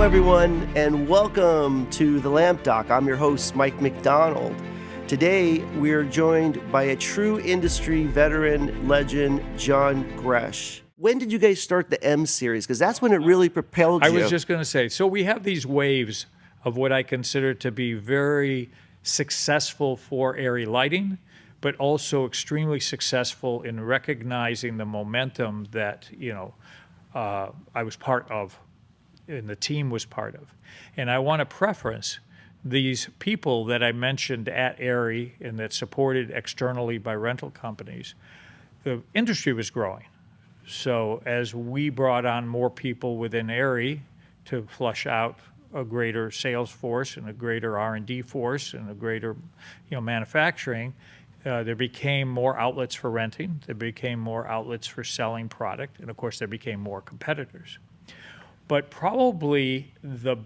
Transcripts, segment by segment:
everyone, and welcome to the Lamp Doc. I'm your host, Mike McDonald. Today, we're joined by a true industry veteran legend, John Gresch. When did you guys start the M-Series? Because that's when it really propelled you. I was just going to say, so we have these waves of what I consider to be very successful for ARRI lighting, but also extremely successful in recognizing the momentum that, I was part of and the team was part of. And I want to preference these people that I mentioned at ARRI and that supported externally by rental companies. The industry was growing. So as we brought on more people within ARRI to flush out a greater sales force and a greater R&D force and a greater manufacturing, there became more outlets for renting. There became more outlets for selling product. And of course, there became more competitors. But probably the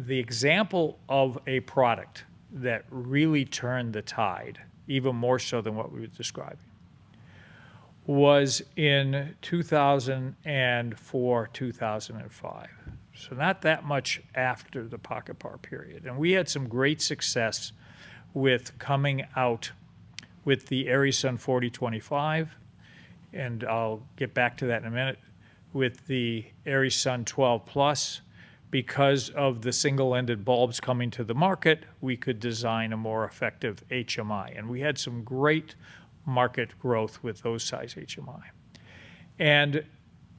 example of a product that really turned the tide, even more so than what we were describing, was in 2004, 2005. So not that much after the pocket par period. And we had some great success with coming out with the ARRI Sun 4025, and I'll get back to that in a minute, with the ARRI Sun 12 Plus. Because of the single-ended bulbs coming to the market, we could design a more effective HMI. And we had some great market growth with those size HMI. And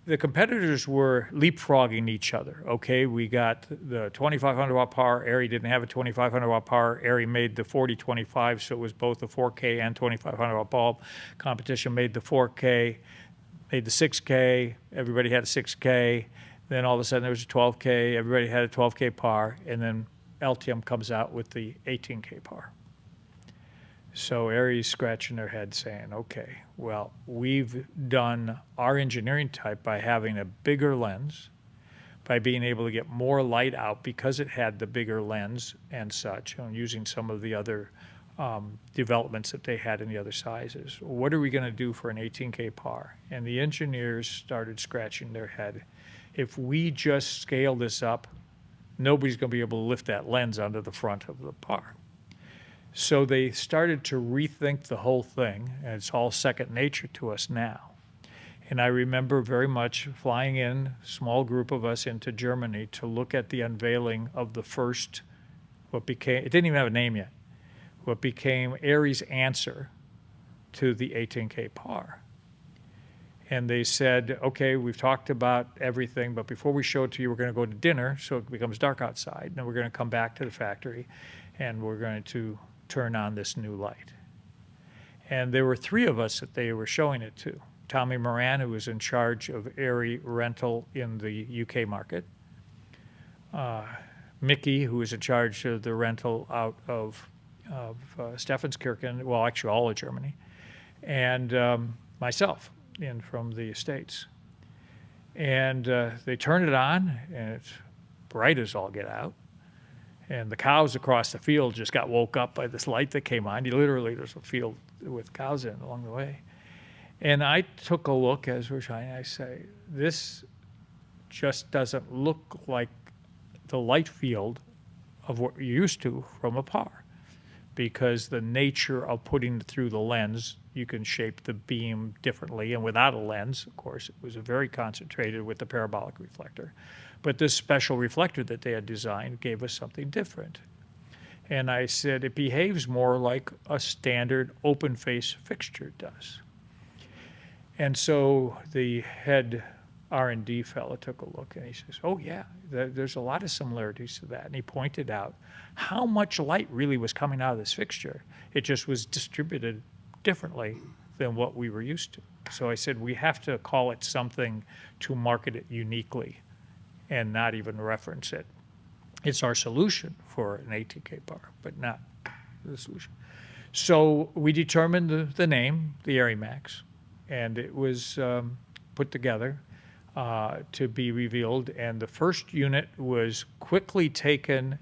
the competitors were leapfrogging each other. Okay, we got the 2,500 watt power. ARRI didn't have a 2,500 watt power. ARRI made the 4025, so it was both a 4K and 2,500 watt bulb. Competition made the 4K, made the 6K. Everybody had a 6K. Then all of a sudden there was a 12K. Everybody had a 12K par, and then LTM comes out with the 18K par. So ARRI's scratching their head saying, okay, well, we've done our engineering type by having a bigger lens, by being able to get more light out because it had the bigger lens and such, and using some of the other developments that they had in the other sizes. What are we going to do for an 18K par? And the engineers started scratching their head. If we just scale this up, nobody's going to be able to lift that lens onto the front of the par. So they started to rethink the whole thing, and it's all second nature to us now. And I remember very much flying in, a small group of us, into Germany to look at the unveiling of the first, it didn't even have a name yet, what became ARRI's answer to the 18K par. And they said, okay, we've talked about everything, but before we show it to you, we're going to go to dinner so it becomes dark outside. And then we're going to come back to the factory and we're going to turn on this new light. And there were three of us that they were showing it to. Tommy Moran, who was in charge of ARRI rental in the UK market. Mickey, who was in charge of the rental out of Stephanskirchen, well, actually all of Germany. And myself from the States. And they turned it on, and it's bright as all get out. And the cows across the field just got woke up by this light that came on. Literally, there's a field with cows in along the way. And I took a look as we're shining. I say, this just doesn't look like the light field of what you're used to from a par, because the nature of putting it through the lens, you can shape the beam differently. And without a lens, of course, it was very concentrated with the parabolic reflector. But this special reflector that they had designed gave us something different. And I said, it behaves more like a standard open face fixture does. And so the head R&D fellow took a look and he says, oh yeah, there's a lot of similarities to that. And he pointed out how much light really was coming out of this fixture. It just was distributed differently than what we were used to. So I said, we have to call it something to market it uniquely and not even reference it. It's our solution for an 18K par, but not the solution. So we determined the name, the ARRIMAX, and it was put together to be revealed. And the first unit was quickly taken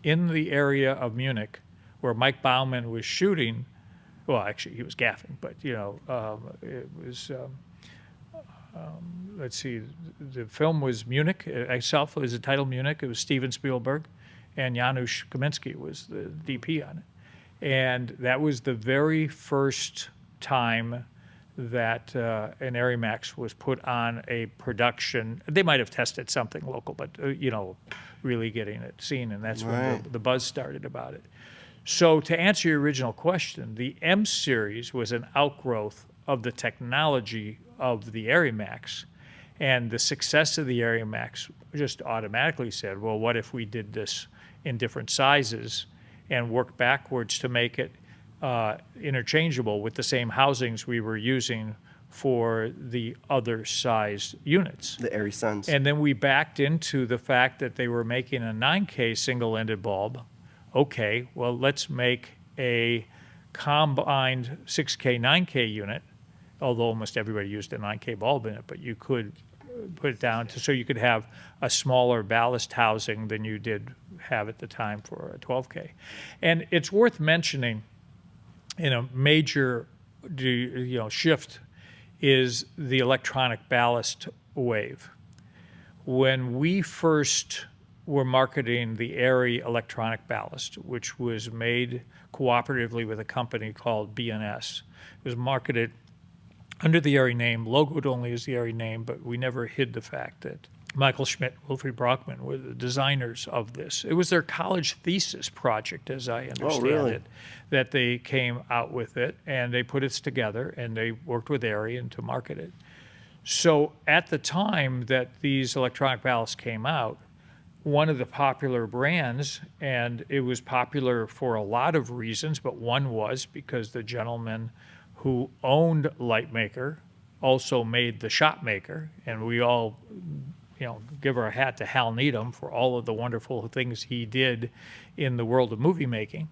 in the area of Munich where Mike Baumann was shooting. Well, actually, he was gaffing, but, it was let's see, the film was Munich. Itself was entitled Munich. It was Steven Spielberg, and Janusz Kaminski was the DP on it. And that was the very first time that an ARRIMAX was put on a production. They might have tested something local, but, really getting it seen, and that's when the buzz started about it. So to answer your original question, the M-Series was an outgrowth of the technology of the ARRIMAX, and the success of the ARRIMAX just automatically said, well, what if we did this in different sizes and worked backwards to make it interchangeable with the same housings we were using for the other sized units. The ARRI Suns. And then we backed into the fact that they were making a 9K single-ended bulb. Okay, well, let's make a combined 6K, 9K unit, although almost everybody used a 9K bulb in it, but you could put it down so you could have a smaller ballast housing than you did have at the time for a 12K. And it's worth mentioning, in a major shift is the electronic ballast wave. When we first were marketing the ARRI electronic ballast, which was made cooperatively with a company called B&S, it was marketed under the ARRI name, logoed only as the ARRI name, but we never hid the fact that Michael Schmidt, Wilfried Brockman were the designers of this. It was their college thesis project, as I understand it, that they came out with it, and they put it together, and they worked with ARRI and to market it. So at the time that these electronic ballasts came out, one of the popular brands, and it was popular for a lot of reasons, but one was because the gentleman who owned Lightmaker also made the Shopmaker, and we all give our hat to Hal Needham for all of the wonderful things he did in the world of movie making.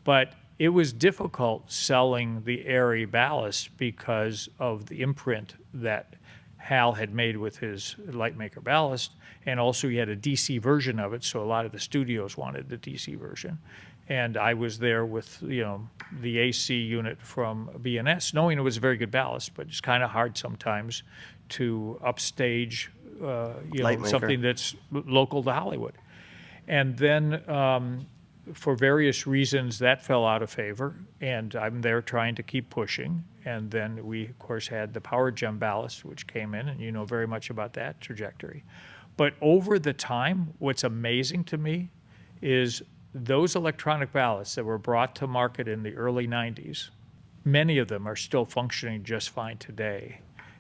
But it was difficult selling the ARRI ballast because of the imprint that Hal had made with his Lightmaker ballast, and also he had a DC version of it, so a lot of the studios wanted the DC version. And I was there with, the AC unit from B&S, knowing it was a very good ballast, but it's kind of hard sometimes to upstage something that's local to Hollywood. And then for various reasons, that fell out of favor, and I'm there trying to keep pushing. And then we, of course, had the Power Gem ballast, which came in, and you know very much about that trajectory. But over the time, what's amazing to me is those electronic ballasts that were brought to market in the early 90s, many of them are still functioning just fine today.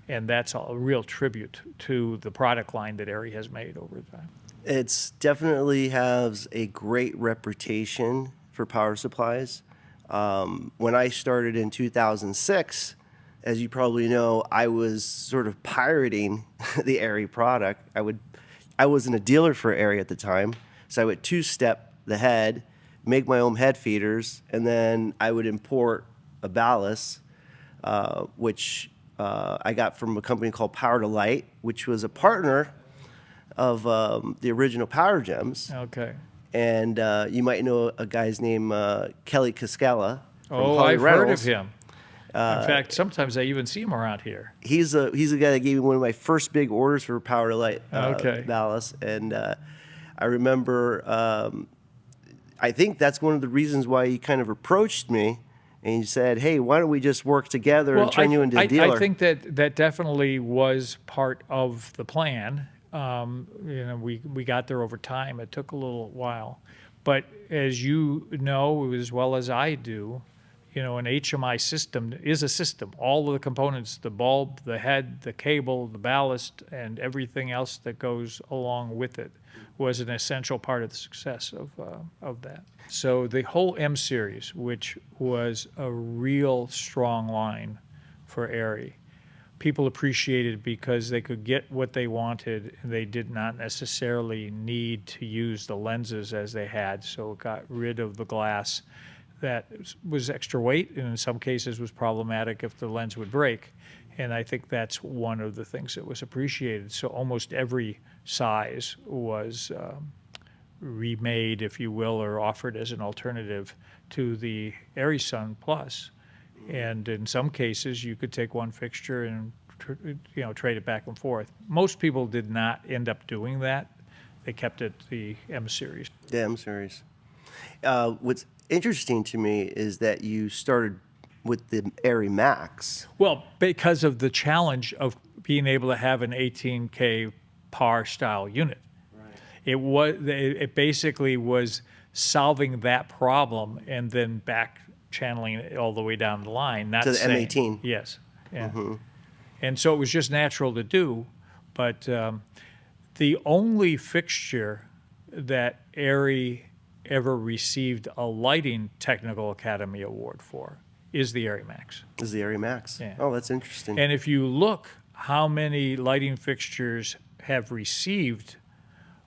And that's a real tribute to the product line that ARRI has made over time. It's definitely has a great reputation for power supplies. When I started in 2006, as you probably know, I was sort of pirating the ARRI product. I wasn't a dealer for ARRI at the time, so I would two-step the head, make my own head feeders, and then I would import a ballast, which I got from a company called Power to Light, which was a partner of the original Power Gems. Okay. And you might know a guy's name, Kelly Cascella. Oh, I've heard of him. In fact, sometimes I even see him around here. He's a guy that gave me one of my first big orders for Power to Light ballast. And I remember, I think that's one of the reasons why he kind of approached me. And he said, hey, why don't we just work together and turn you into a dealer? I think that definitely was part of the plan. We got there over time. It took a little while. But as you know as well as I do, an HMI system is a system. All of the components, the bulb, the head, the cable, the ballast, and everything else that goes along with it was an essential part of the success of that. So the whole M-Series, which was a real strong line for ARRI, people appreciated because they could get what they wanted, and they did not necessarily need to use the lenses as they had, so it got rid of the glass that was extra weight, and in some cases was problematic if the lens would break. And I think that's one of the things that was appreciated. So almost every size was remade, if you will, or offered as an alternative to the ARRI Sun Plus. And in some cases, you could take one fixture and trade it back and forth. Most people did not end up doing that. They kept it the M-Series. The M-Series. What's interesting to me is that you started with the ARRIMAX. Well, because of the challenge of being able to have an 18K par style unit. Right. It basically was solving that problem and then back channeling it all the way down the line. Not to the saying, M18. Yes. Yeah. Mm-hmm. And so it was just natural to do, but the only fixture that ARRI ever received a Lighting Technical Academy Award for is the ARRIMAX. Is the ARRIMAX. Yeah. Oh, that's interesting. And if you look how many lighting fixtures have received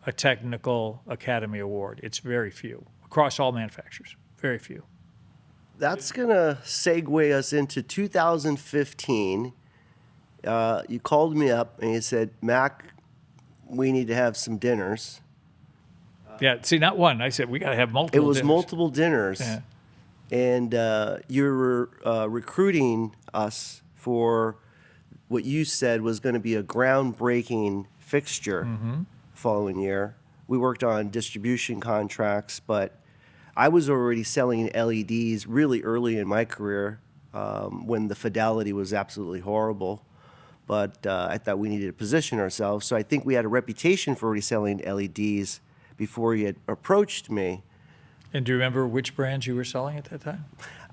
a Technical Academy Award, it's very few. Across all manufacturers, very few. That's going to segue us into 2015. You called me up and you said, Mac, we need to have some dinners. Yeah, see, not one. I said, we got to have multiple dinners. It was multiple dinners. Yeah. And you were recruiting us for what you said was going to be a groundbreaking fixture following year. We worked on distribution contracts, but I was already selling LEDs really early in my career when the fidelity was absolutely horrible. But I thought we needed to position ourselves. So I think we had a reputation for already selling LEDs before you had approached me. And do you remember which brands you were selling at that time?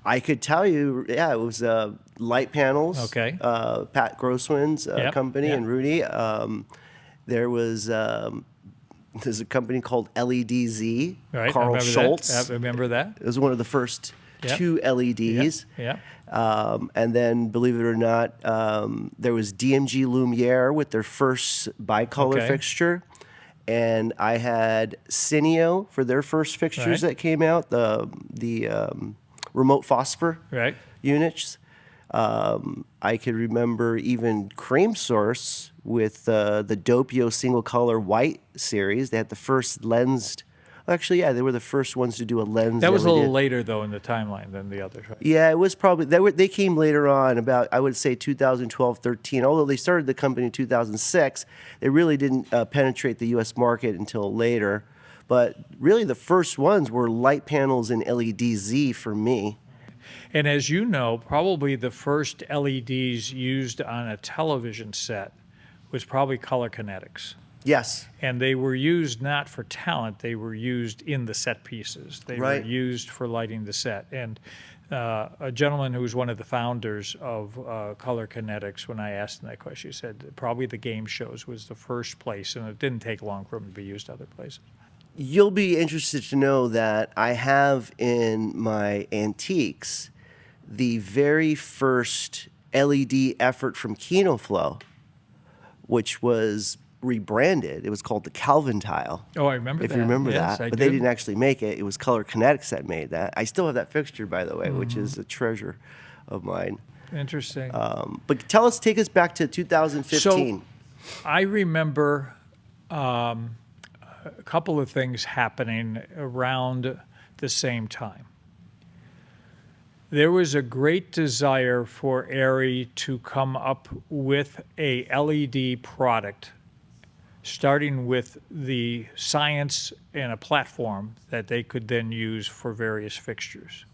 I could tell you, yeah, it was light panels. Okay. Pat Grossman's company and Rudy. There was there's a company called LEDZ. Right. Carl Schultz. I remember that. It was one of the first two LEDs. Yeah. And then, believe it or not, there was DMG Lumiere with their first bicolor fixture. And I had Cineo for their first fixtures that came out, the remote phosphor units. I could remember even Cream Source with the Doppio single color white series. They had the first lensed. Actually, yeah, they were the first ones to do a lens. That was a little later, though, in the timeline than the others, right? Yeah, it was probably, they came later on, about, I would say, 2012, 13. Although they started the company in 2006, they really didn't penetrate the U.S. market until later. But really, the first ones were light panels and LEDZ for me. And as you know, probably the first LEDs used on a television set was probably color kinetics. Yes. And they were used not for talent, they were used in the set pieces. They were used for lighting the set. And a gentleman who was one of the founders of Color Kinetics, when I asked him that question, he said probably the game shows was the first place, and it didn't take long for them to be used other places. You'll be interested to know that I have in my antiques the very first LED effort from KinoFlow, which was rebranded. It was called the Calvin Tile. Oh, I remember that. If you remember yes, that. I But do. they didn't actually make it. It was Color Kinetics that made that. I still have that fixture, by the way, which is a treasure of mine. Interesting. But take us back to 2015. So I remember a couple of things happening around the same time. There was a great desire for ARRI to come up with a LED product, starting with the science and a platform that they could then use for various fixtures.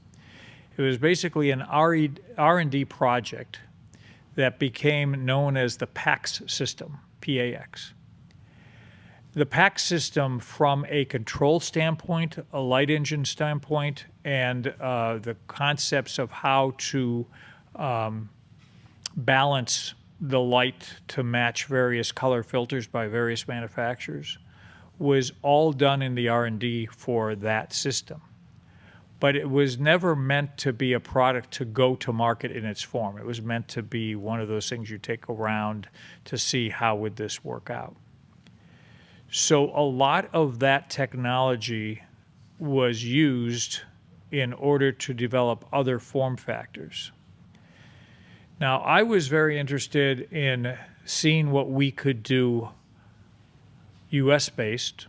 It was basically an R&D project that became known as the PAX system, PAX. The PAX system, from a control standpoint, a light engine standpoint, and the concepts of how to balance the light to match various color filters by various manufacturers, was all done in the R&D for that system. But it was never meant to be a product to go to market in its form. It was meant to be one of those things you take around to see how would this work out. So a lot of that technology was used in order to develop other form factors. Now, I was very interested in seeing what we could do US-based,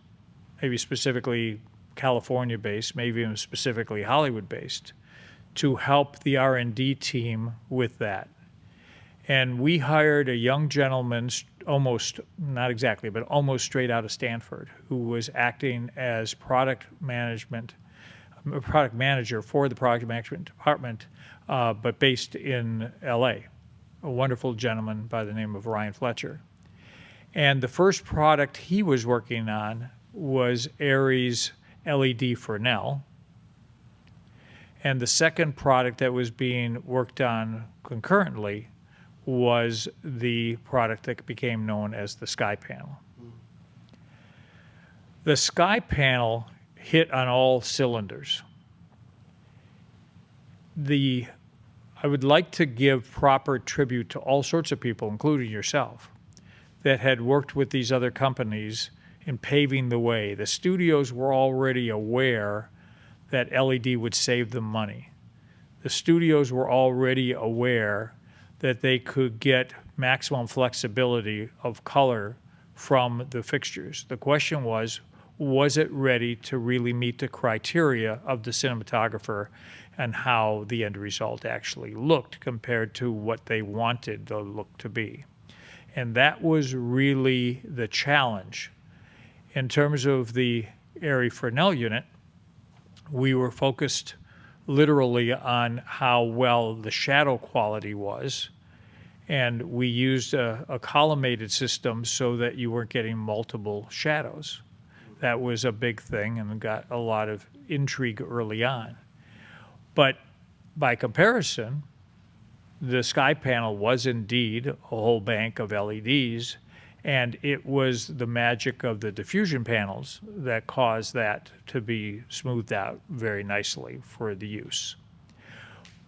maybe specifically California-based, maybe even specifically Hollywood-based, to help the R&D team with that. And we hired a young gentleman, almost, not exactly, but almost straight out of Stanford, who was acting as product manager for the product management department, but based in LA. A wonderful gentleman by the name of Ryan Fletcher. And the first product he was working on was ARRI's LED Fresnel. And the second product that was being worked on concurrently was the product that became known as the SkyPanel. The SkyPanel hit on all cylinders. I would like to give proper tribute to all sorts of people, including yourself, that had worked with these other companies in paving the way. The studios were already aware that LED would save them money. The studios were already aware that they could get maximum flexibility of color from the fixtures. The question was it ready to really meet the criteria of the cinematographer and how the end result actually looked compared to what they wanted the look to be? And that was really the challenge. In terms of the ARRI Fresnel unit, we were focused literally on how well the shadow quality was. And we used a collimated system so that you weren't getting multiple shadows. That was a big thing and got a lot of intrigue early on. But by comparison, the SkyPanel was indeed a whole bank of LEDs, and it was the magic of the diffusion panels that caused that to be smoothed out very nicely for the use.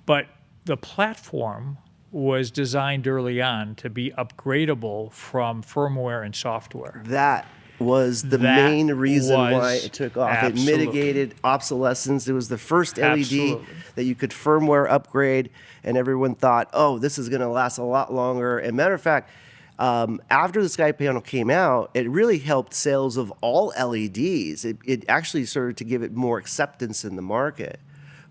But the platform was designed early on to be upgradable from firmware and software. That was the main reason why it took off. Absolutely. It mitigated obsolescence. It was the first LED Absolutely. that you could firmware upgrade, and everyone thought, oh, this is going to last a lot longer. And matter of fact, after the SkyPanel came out, it really helped sales of all LEDs. It actually started to give it more acceptance in the market.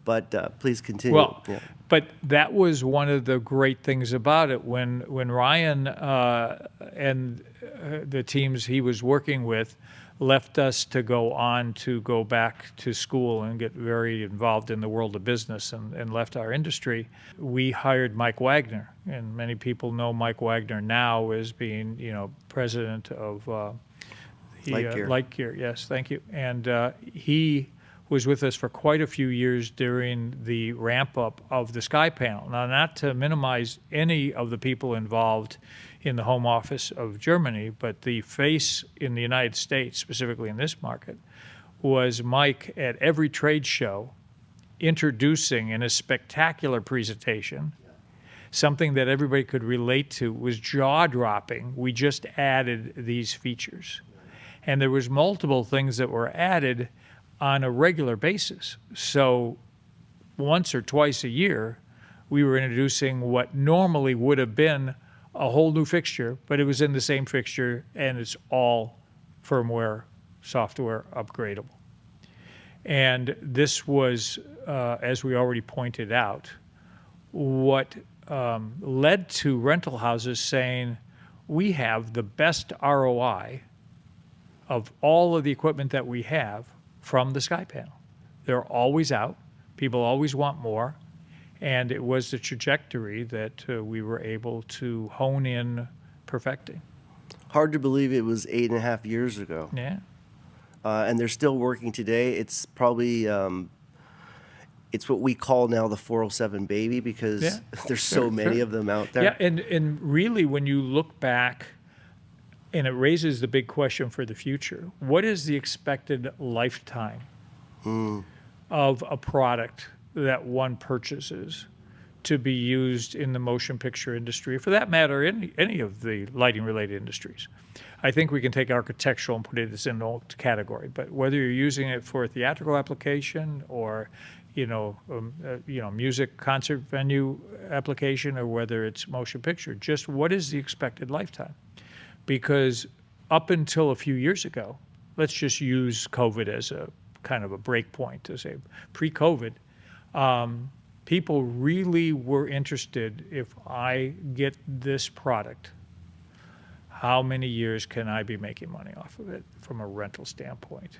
But please continue. Well, yeah. But that was one of the great things about it. When Ryan and the teams he was working with left us to go back to school and get very involved in the world of business and left our industry, we hired Mike Wagner. And many people know Mike Wagner now as being, president of Lightgear. Yes, thank you. And he was with us for quite a few years during the ramp up of the SkyPanel. Now, not to minimize any of the people involved in the home office of Germany, but the face in the United States, specifically in this market, was Mike at every trade show introducing in a spectacular presentation something that everybody could relate to. Was jaw-dropping. We just added these features. And there was multiple things that were added on a regular basis. So once or twice a year, we were introducing what normally would have been a whole new fixture, but it was in the same fixture, and it's all firmware, software upgradable. And this was, as we already pointed out, what led to rental houses saying, we have the best ROI of all of the equipment that we have from the SkyPanel. They're always out. People always want more. And it was the trajectory that we were able to hone in perfecting. Hard to believe it was 8.5 years ago. Yeah. And they're still working today. It's probably, it's what we call now the 407 baby because there's so many of them out there. Yeah, and really when you look back, and it raises the big question for the future, what is the expected lifetime of a product that one purchases to be used in the motion picture industry, for that matter, any of the lighting-related industries? I think we can take architectural and put it in a category, but whether you're using it for a theatrical application or music concert venue application, or whether it's motion picture, just what is the expected lifetime? Because up until a few years ago, let's just use COVID as a kind of a break point to say, pre-COVID, people really were interested, if I get this product, how many years can I be making money off of it from a rental standpoint?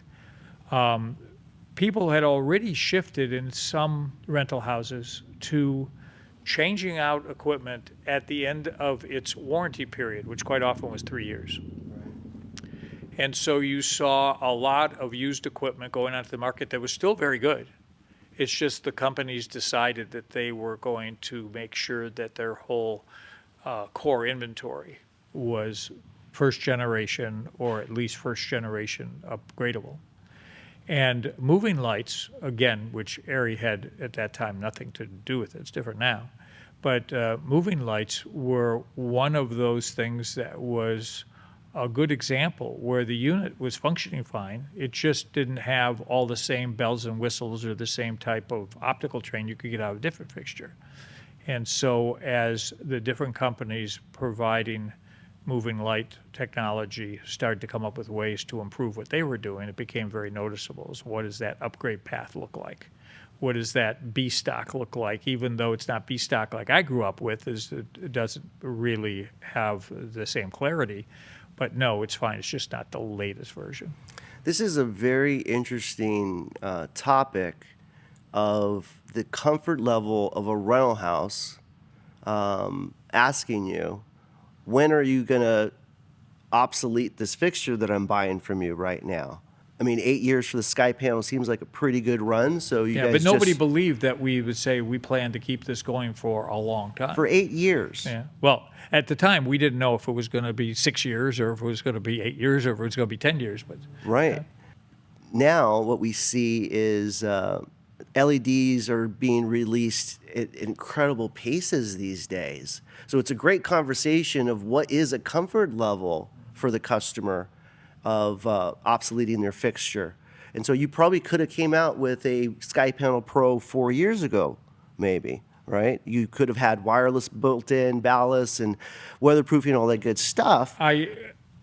People had already shifted in some rental houses to changing out equipment at the end of its warranty period, which quite often was 3 years. And so you saw a lot of used equipment going onto the market that was still very good. It's just the companies decided that they were going to make sure that their whole core inventory was first generation, or at least first generation upgradable. And moving lights, again, which ARRI had at that time nothing to do with it, it's different now, but moving lights were one of those things that was a good example where the unit was functioning fine. It just didn't have all the same bells and whistles or the same type of optical train you could get out of a different fixture. And so as the different companies providing moving light technology started to come up with ways to improve what they were doing, it became very noticeable. So what does that upgrade path look like? What does that B stock look like? Even though it's not B stock like I grew up with, it doesn't really have the same clarity. But no, it's fine. It's just not the latest version. This is a very interesting topic of the comfort level of a rental house asking you, when are you going to obsolete this fixture that I'm buying from you right now? I mean, 8 years for the SkyPanel seems like a pretty good run. So you guys but nobody believed that we would say we plan to keep this going for a long time. For 8 years. Yeah. Well, at the time, we didn't know if it was going to be 6 years or if it was going to be 8 years or if it was going to be 10 years. But right. Now what we see is LEDs are being released at incredible paces these days. So it's a great conversation of what is a comfort level for the customer of obsoleting their fixture. And so you probably could have came out with a SkyPanel Pro 4 years ago, maybe, right? You could have had wireless built-in, ballast, and weatherproofing, all that good stuff. I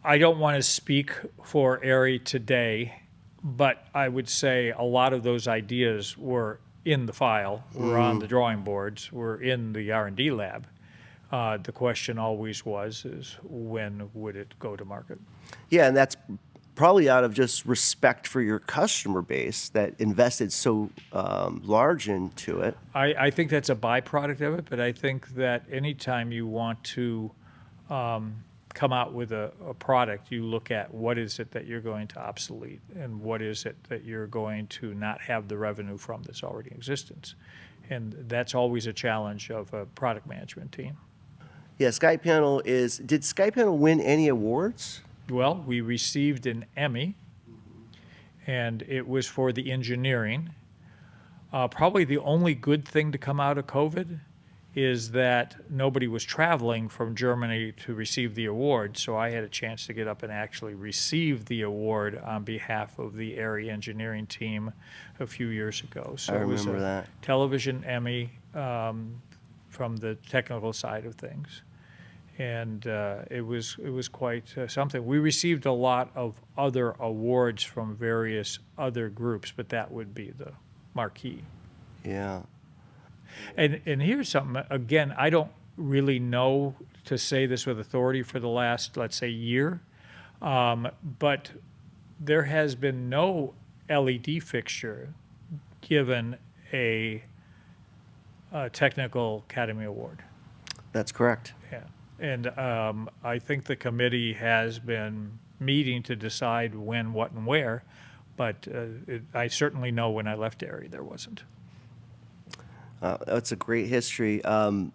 don't want to speak for ARRI today, but I would say a lot of those ideas were in the file, were on the drawing boards, were in the R&D lab. The question always is when would it go to market? Yeah, and that's probably out of just respect for your customer base that invested so large into it. I think that's a byproduct of it, but I think that anytime you want to come out with a product, you look at what is it that you're going to obsolete and what is it that you're going to not have the revenue from that's already in existence. And that's always a challenge of a product management team. Yeah, SkyPanel did SkyPanel win any awards? Well, we received an Emmy, and it was for the engineering. Probably the only good thing to come out of COVID is that nobody was traveling from Germany to receive the award, so I had a chance to get up and actually receive the award on behalf of the ARRI engineering team a few years ago. So I remember it was a that. television Emmy from the technical side of things. And it was quite something. We received a lot of other awards from various other groups, but that would be the marquee. Yeah. And here's something, again, I don't really know to say this with authority for the last, let's say, year, but there has been no LED fixture given a Technical Academy Award. That's correct. Yeah. And I think the committee has been meeting to decide when, what, and where, but I certainly know when I left ARRI there wasn't. That's a great history. And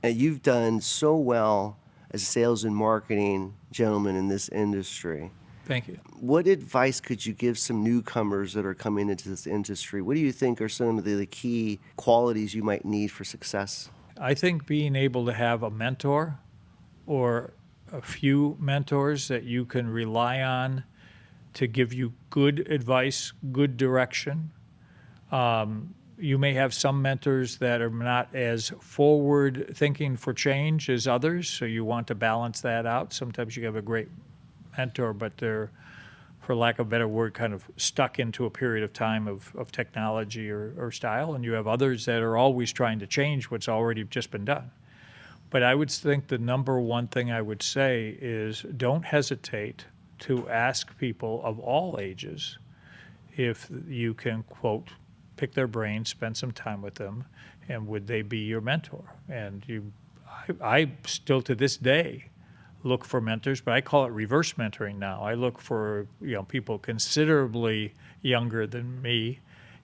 you've done so well as a sales and marketing gentleman in this industry. Thank you. What advice could you give some newcomers that are coming into this industry? What do you think are some of the key qualities you might need for success? I think being able to have a mentor or a few mentors that you can rely on to give you good advice, good direction. You may have some mentors that are not as forward thinking for change as others, so you want to balance that out. Sometimes you have a great mentor, but they're for lack of a better word, kind of stuck into a period of time of technology or style, and you have others that are always trying to change what's already just been done. But I would think the number one thing I would say is don't hesitate to ask people of all ages if you can, quote, pick their brain, spend some time with them, and would they be your mentor? And I still to this day look for mentors, but I call it reverse mentoring now. I look for people considerably younger than me,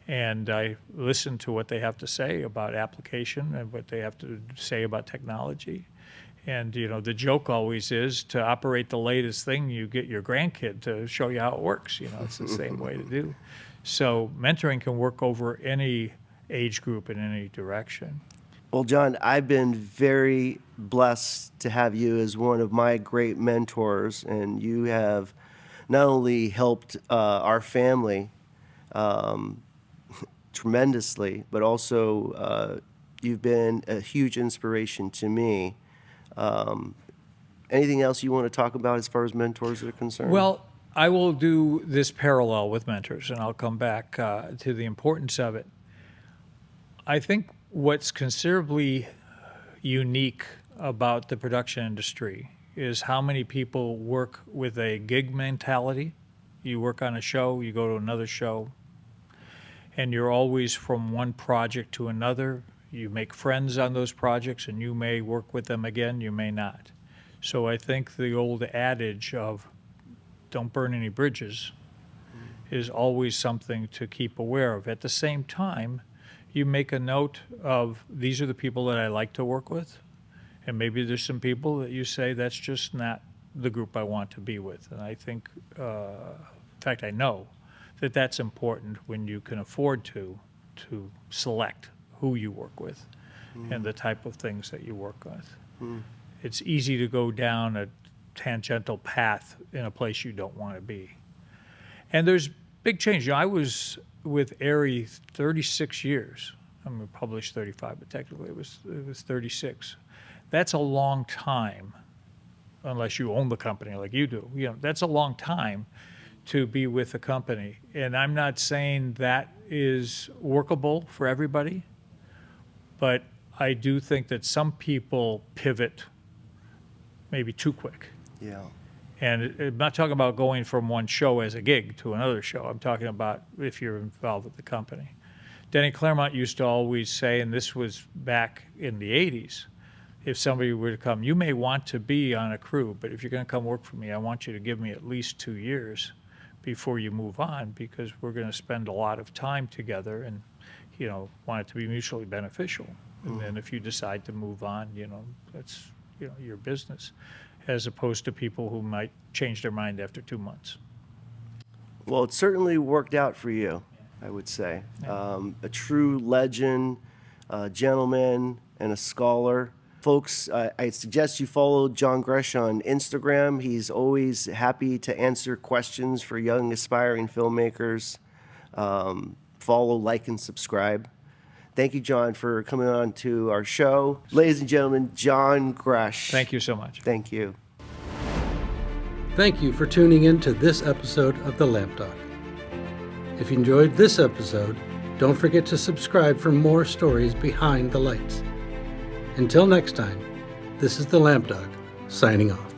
and I listen to what they have to say about application and what they have to say about technology. And the joke always is to operate the latest thing, you get your grandkid to show you how it works. It's the same way to do. So mentoring can work over any age group in any direction. Well, John, I've been very blessed to have you as one of my great mentors, and you have not only helped our family tremendously, but also you've been a huge inspiration to me. Anything else you want to talk about as far as mentors are concerned? Well, I will do this parallel with mentors, and I'll come back to the importance of it. I think what's considerably unique about the production industry is how many people work with a gig mentality. You work on a show, you go to another show, and you're always from one project to another. You make friends on those projects, and you may work with them again, you may not. So I think the old adage of don't burn any bridges is always something to keep aware of. At the same time, you make a note of these are the people that I like to work with, and maybe there's some people that you say that's just not the group I want to be with. And I think, in fact, I know that that's important when you can afford to select who you work with and the type of things that you work with. It's easy to go down a tangential path in a place you don't want to be. And there's big change. I was with ARRI 36 years. I'm going to publish 35, but technically it was 36. That's a long time, unless you own the company like you do. That's a long time to be with a company. And I'm not saying that is workable for everybody, but I do think that some people pivot maybe too quick. Yeah. And I'm not talking about going from one show as a gig to another show. I'm talking about if you're involved with the company. Denny Claremont used to always say, and this was back in the 80s, if somebody were to come, you may want to be on a crew, but if you're going to come work for me, I want you to give me at least 2 years before you move on, because we're going to spend a lot of time together and, want it to be mutually beneficial. And then if you decide to move on, that's, your business, as opposed to people who might change their mind after 2 months. Well, it certainly worked out for you, I would say. A true legend, a gentleman, and a scholar. Folks, I suggest you follow John Gresch on Instagram. He's always happy to answer questions for young, aspiring filmmakers. Follow, like, and subscribe. Thank you, John, for coming on to our show. Ladies and gentlemen, John Gresch. Thank you so much. Thank you. Thank you for tuning in to this episode of The Lamp Doc. If you enjoyed this episode, don't forget to subscribe for more stories behind the lights. Until next time, this is The Lamp Doc, signing off.